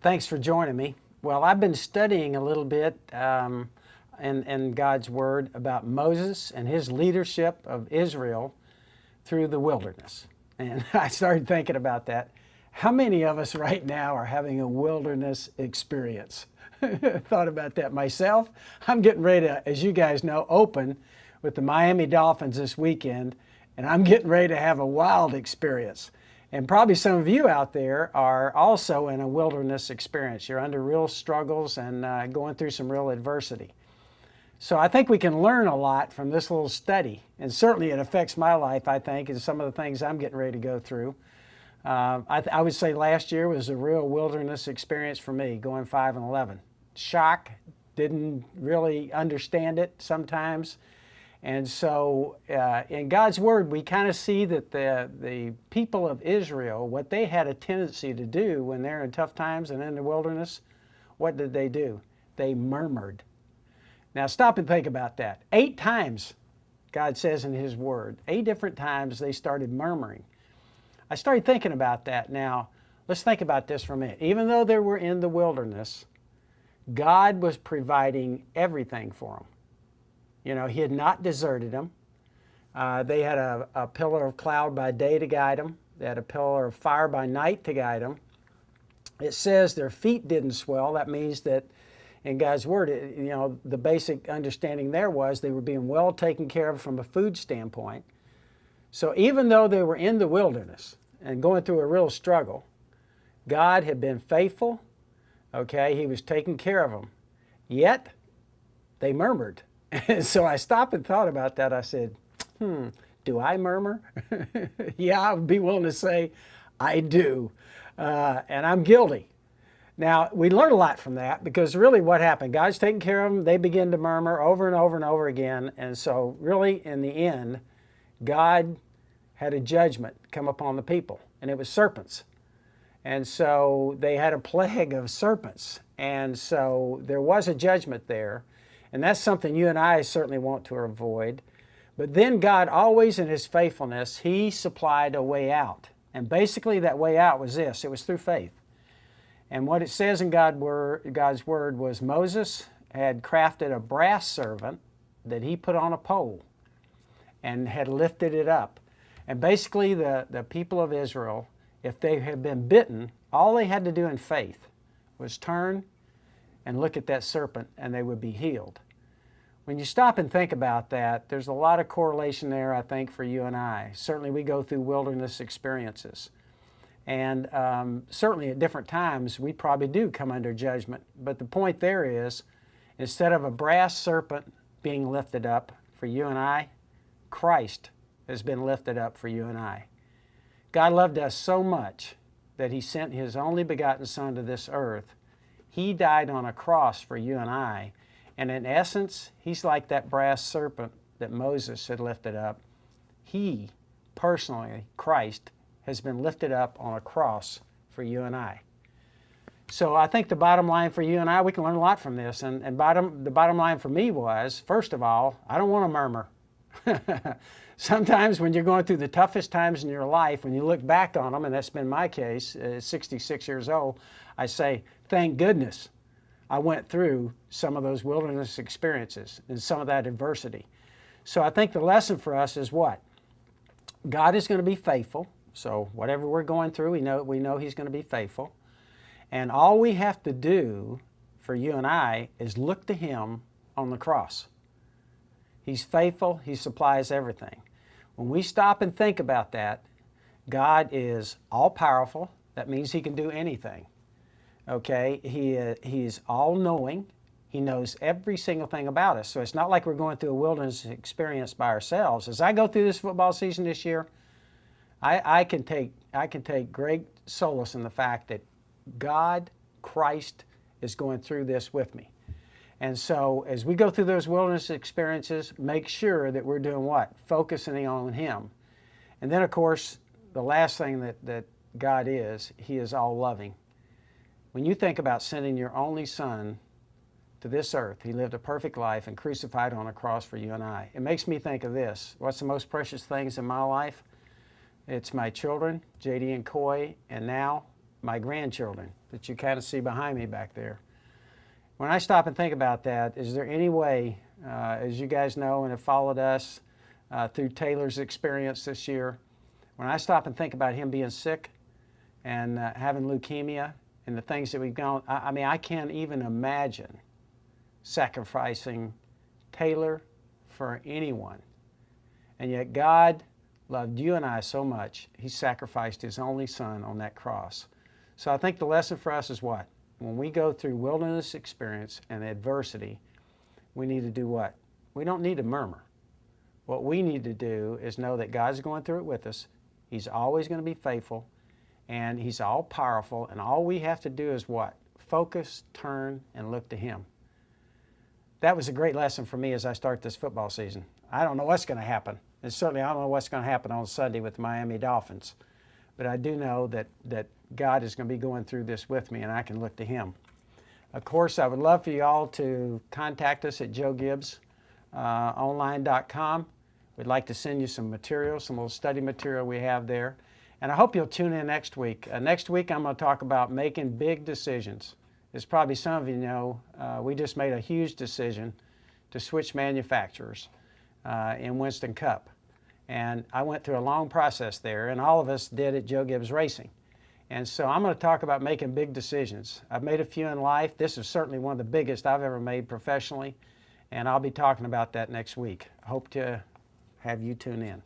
Thanks for joining me. Well, I've been studying a little bit in God's Word about Moses and his leadership of Israel through the wilderness. And I started thinking about that. How many of us right now are having a wilderness experience? Thought about that myself. I'm getting ready to, as you guys know, open with the Miami Dolphins this weekend, and I'm getting ready to have a wild experience. And probably some of you out there are also in a wilderness experience. You're under real struggles and going through some real adversity. So I think we can learn a lot from this little study. And certainly it affects my life, I think, and some of the things I'm getting ready to go through. I would say last year was a real wilderness experience for me, going 5-11. Shock, didn't really understand it sometimes. And so in God's Word, we kind of see that the people of Israel, what they had a tendency to do when they're in tough times and in the wilderness, what did they do? They murmured. Now stop and think about that. 8 times, God says in His Word, 8 different times they started murmuring. I started thinking about that. Now, let's think about this for a minute. Even though they were in the wilderness, God was providing everything for them. You know, He had not deserted them. They had a pillar of cloud by day to guide them. They had a pillar of fire by night to guide them. It says their feet didn't swell. That means that in God's Word, the basic understanding there was they were being well taken care of from a food standpoint. So even though they were in the wilderness and going through a real struggle, God had been faithful. Okay, He was taking care of them. Yet, they murmured. And so I stopped and thought about that. I said, do I murmur? Yeah, I would be willing to say I do. And I'm guilty. Now, we learn a lot from that because really what happened, God's taking care of them. They begin to murmur over and over and over again. And so really, in the end, God had a judgment come upon the people, and it was serpents. And so they had a plague of serpents. And so there was a judgment there. And that's something you and I certainly want to avoid. But then God, always in His faithfulness, He supplied a way out. And basically that way out was this. It was through faith. And what it says in God's Word was Moses had crafted a brass serpent that he put on a pole and had lifted it up. And basically the people of Israel, if they had been bitten, all they had to do in faith was turn and look at that serpent and they would be healed. When you stop and think about that, there's a lot of correlation there, I think, for you and I. Certainly we go through wilderness experiences. And certainly at different times we probably do come under judgment. But the point there is, instead of a brass serpent being lifted up for you and I, Christ has been lifted up for you and I. God loved us so much that He sent His only begotten Son to this earth. He died on a cross for you and I. And in essence, He's like that brass serpent that Moses had lifted up. He, personally, Christ, has been lifted up on a cross for you and I. So I think the bottom line for you and I, we can learn a lot from this. And the bottom line for me was, first of all, I don't want to murmur. Sometimes when you're going through the toughest times in your life, when you look back on them, and that's been my case, 66 years old, I say, thank goodness I went through some of those wilderness experiences and some of that adversity. So I think the lesson for us is what? God is going to be faithful. So whatever we're going through, we know He's going to be faithful. And all we have to do for you and I is look to Him on the cross. He's faithful. He supplies everything. When we stop and think about that, God is all-powerful. That means He can do anything. Okay? He's all-knowing. He knows every single thing about us. So it's not like we're going through a wilderness experience by ourselves. As I go through this football season this year, I can take great solace in the fact that God, Christ, is going through this with me. And so as we go through those wilderness experiences, make sure that we're doing what? Focusing on Him. And then, of course, the last thing that God is, He is all-loving. When you think about sending your only Son to this earth, He lived a perfect life and crucified on a cross for you and I. It makes me think of this. What's the most precious things in my life? It's my children, JD and Coy, and now my grandchildren that you kind of see behind me back there. When I stop and think about that, is there any way, as you guys know and have followed us through Taylor's experience this year, when I stop and think about him being sick and having leukemia and the things that we've gone, I mean, I can't even imagine sacrificing Taylor for anyone. And yet God loved you and I so much, he sacrificed his only son on that cross. So I think the lesson for us is what? When we go through wilderness experience and adversity, we need to do what? We don't need to murmur. What we need to do is know that God's going through it with us. He's always going to be faithful, and he's all powerful, and all we have to do is what? Focus, turn, and look to him. That was a great lesson for me as I start this football season. I don't know what's going to happen. And certainly I don't know what's going to happen on Sunday with the Miami Dolphins. But I do know that God is going to be going through this with me, and I can look to him. Of course, I would love for you all to contact us at joegibbsonline.com. We'd like to send you some material, some little study material we have there. And I hope you'll tune in next week. Next week, I'm going to talk about making big decisions. As probably some of you know, we just made a huge decision to switch manufacturers in Winston Cup. And I went through a long process there, and all of us did at Joe Gibbs Racing. And so I'm going to talk about making big decisions. I've made a few in life. This is certainly one of the biggest I've ever made professionally, and I'll be talking about that next week. I hope to have you tune in.